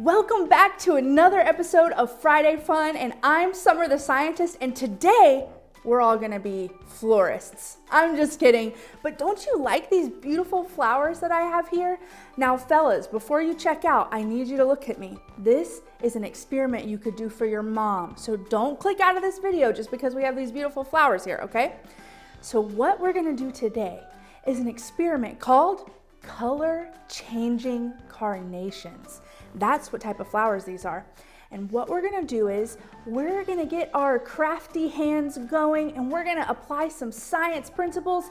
Welcome back to another episode of Friday Fun, and I'm Summer the Scientist, and today we're all gonna be florists. I'm just kidding, but don't you like these beautiful flowers that I have here? Now fellas, before you check out, I need you to look at me. This is an experiment you could do for your mom, so don't click out of this video just because we have these beautiful flowers here, okay? So what we're gonna do today is an experiment called color changing carnations. That's what type of flowers these are. And what we're gonna do is we're gonna get our crafty hands going and we're gonna apply some science principles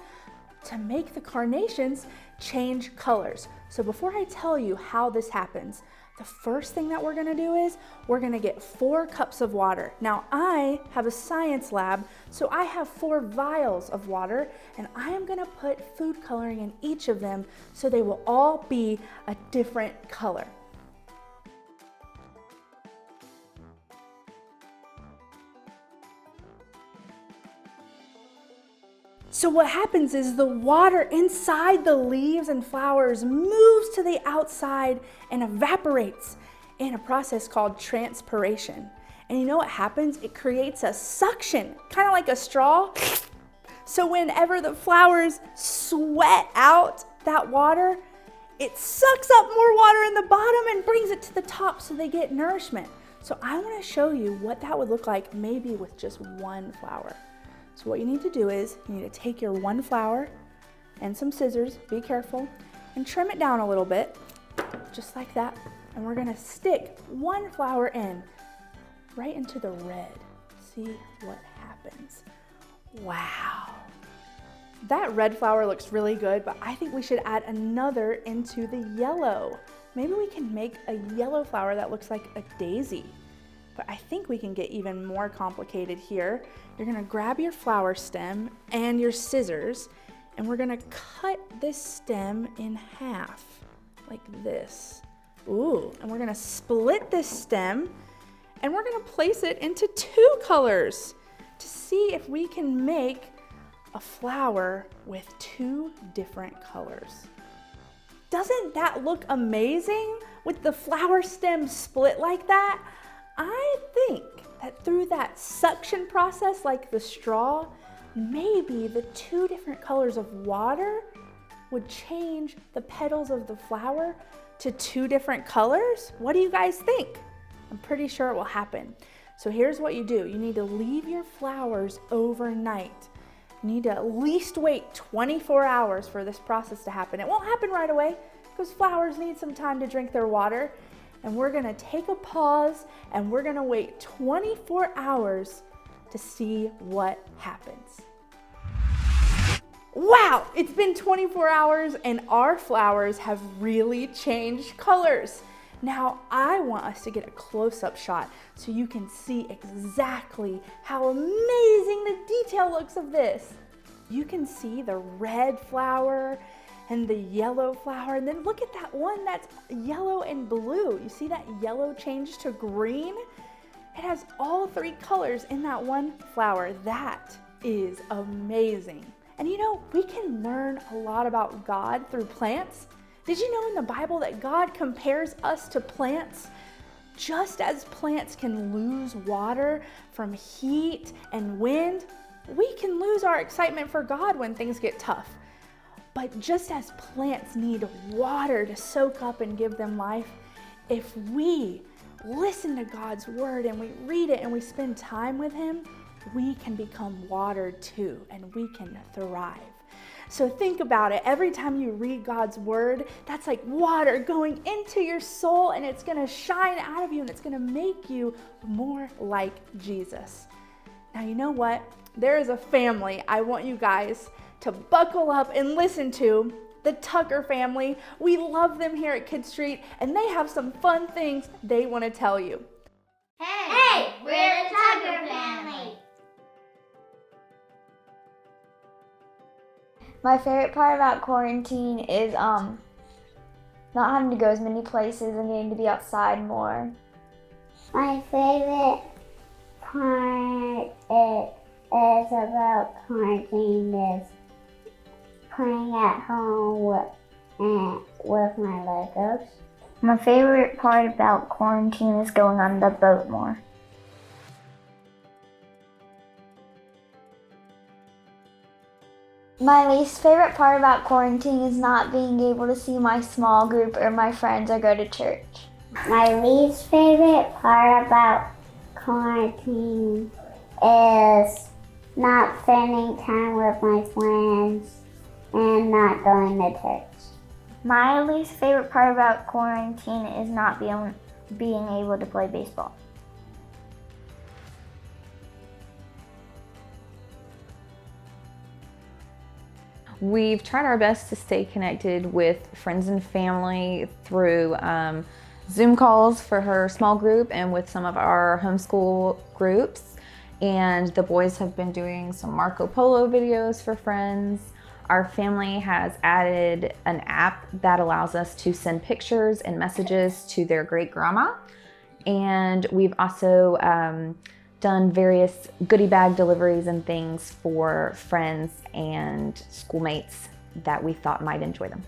to make the carnations change colors. So before I tell you how this happens, the first thing that we're gonna do is we're gonna get 4 cups of water. Now I have a science lab, so I have 4 vials of water, and I am gonna put food coloring in each of them so they will all be a different color. So what happens is the water inside the leaves and flowers moves to the outside and evaporates in a process called transpiration. And you know what happens? It creates a suction, kind of like a straw. So whenever the flowers sweat out that water, it sucks up more water in the bottom and brings it to the top so they get nourishment. So I want to show you what that would look like maybe with just one flower. So what you need to do is you need to take your one flower and some scissors, be careful, and trim it down a little bit, just like that. And we're gonna stick one flower in, right into the red. See what happens. Wow. That red flower looks really good, but I think we should add another into the yellow. Maybe we can make a yellow flower that looks like a daisy. But I think we can get even more complicated here. You're gonna grab your flower stem and your scissors, and we're gonna cut this stem in half, like this. Ooh, and we're gonna split this stem, and we're gonna place it into 2 colors to see if we can make a flower with 2 different colors. Doesn't that look amazing with the flower stem split like that? I think that through that suction process, like the straw, maybe the 2 different colors of water would change the petals of the flower to 2 different colors. What do you guys think? I'm pretty sure it will happen. So here's what you do. You need to leave your flowers overnight. You need to at least wait 24 hours for this process to happen. It won't happen right away because flowers need some time to drink their water. And we're gonna take a pause and we're gonna wait 24 hours to see what happens. Wow, it's been 24 hours and our flowers have really changed colors. Now I want us to get a close-up shot so you can see exactly how amazing the detail looks of this. You can see the red flower and the yellow flower, and then look at that one that's yellow and blue. You see that yellow change to green? It has all 3 colors in that one flower. That is amazing. And you know, we can learn a lot about God through plants. Did you know in the Bible that God compares us to plants? Just as plants can lose water from heat and wind, we can lose our excitement for God when things get tough. But just as plants need water to soak up and give them life, if we listen to God's word and we read it and we spend time with him, we can become watered too and we can thrive. So think about it. Every time you read God's word, that's like water going into your soul, and it's gonna shine out of you and it's gonna make you more like Jesus. Now you know what? There is a family I want you guys to buckle up and listen to, the Tucker family. We love them here at Kid Street, and they have some fun things they want to tell you. Hey, we're the Tucker family. My favorite part about quarantine is not having to go as many places and getting to be outside more. My favorite part is about quarantine is playing at home with my Legos. My favorite part about quarantine is going on the boat more. My least favorite part about quarantine is not being able to see my small group or my friends or go to church. My least favorite part about quarantine is not spending time with my friends and not going to church. My least favorite part about quarantine is not being able to play baseball. We've tried our best to stay connected with friends and family through Zoom calls for her small group and with some of our homeschool groups. And the boys have been doing some Marco Polo videos for friends. Our family has added an app that allows us to send pictures and messages to their great grandma. And we've also done various goodie bag deliveries and things for friends and schoolmates that we thought might enjoy them.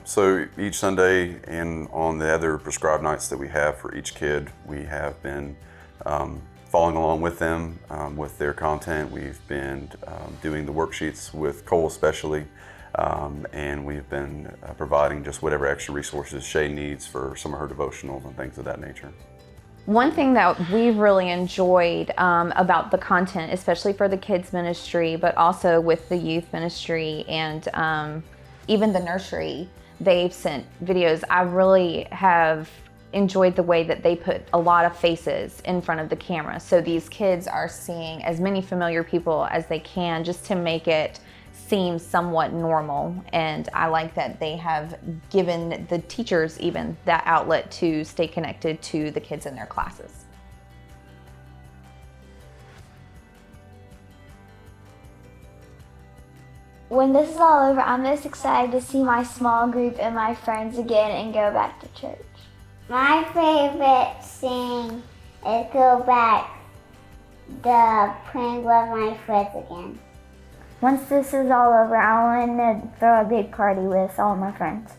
So each Sunday and on the other prescribed nights that we have for each kid, we have been following along with them with their content. We've been doing the worksheets with Cole especially, and we've been providing just whatever extra resources Shay needs for some of her devotionals and things of that nature. One thing that we've really enjoyed about the content, especially for the kids ministry, but also with the youth ministry and even the nursery, they've sent videos. I really have enjoyed the way that they put a lot of faces in front of the camera. So these kids are seeing as many familiar people as they can just to make it seem somewhat normal. And I like that they have given the teachers even that outlet to stay connected to the kids in their classes. When this is all over, I'm most excited to see my small group and my friends again and go back to church. My favorite thing is go back to playing with my friends again. Once this is all over, I want to throw a big party with all my friends.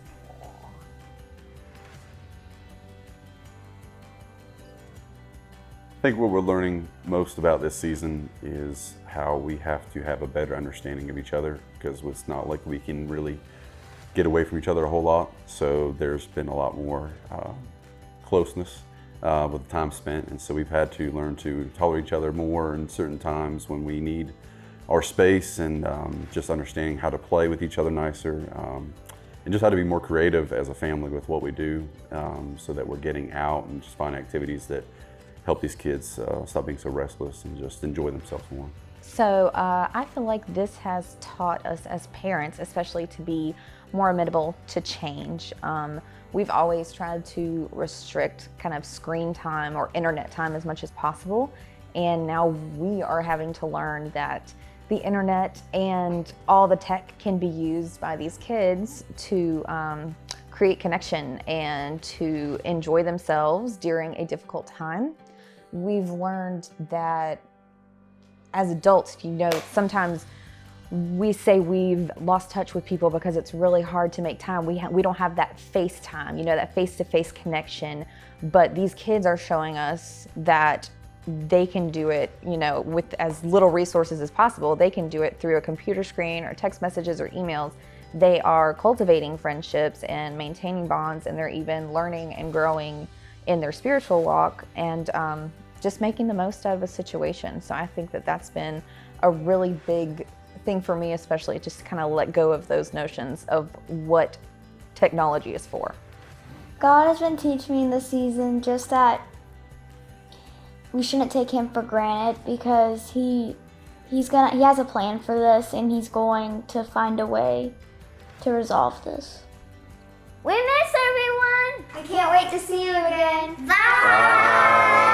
I think what we're learning most about this season is how we have to have a better understanding of each other, because it's not like we can really get away from each other a whole lot. So there's been a lot more closeness with the time spent, and so we've had to learn to tolerate each other more in certain times when we need our space, and just understanding how to play with each other nicer, and just how to be more creative as a family with what we do, so that we're getting out and just find activities that help these kids stop being so restless and just enjoy themselves more. So I feel like this has taught us as parents, especially to be more amenable to change. We've always tried to restrict kind of screen time or internet time as much as possible. And now we are having to learn that the internet and all the tech can be used by these kids to create connection and to enjoy themselves during a difficult time. We've learned that as adults, sometimes we say we've lost touch with people because it's really hard to make time. We don't have that face time, that face-to-face connection. But these kids are showing us that they can do it, with as little resources as possible. They can do it through a computer screen or text messages or emails. They are cultivating friendships and maintaining bonds, and they're even learning and growing in their spiritual walk and just making the most out of a situation. So I think that that's been a really big thing for me, especially just to kind of let go of those notions of what technology is for. God has been teaching me in this season just that we shouldn't take him for granted, because he has a plan for this, and he's going to find a way to resolve this. We miss everyone. I can't wait to see you again. Bye.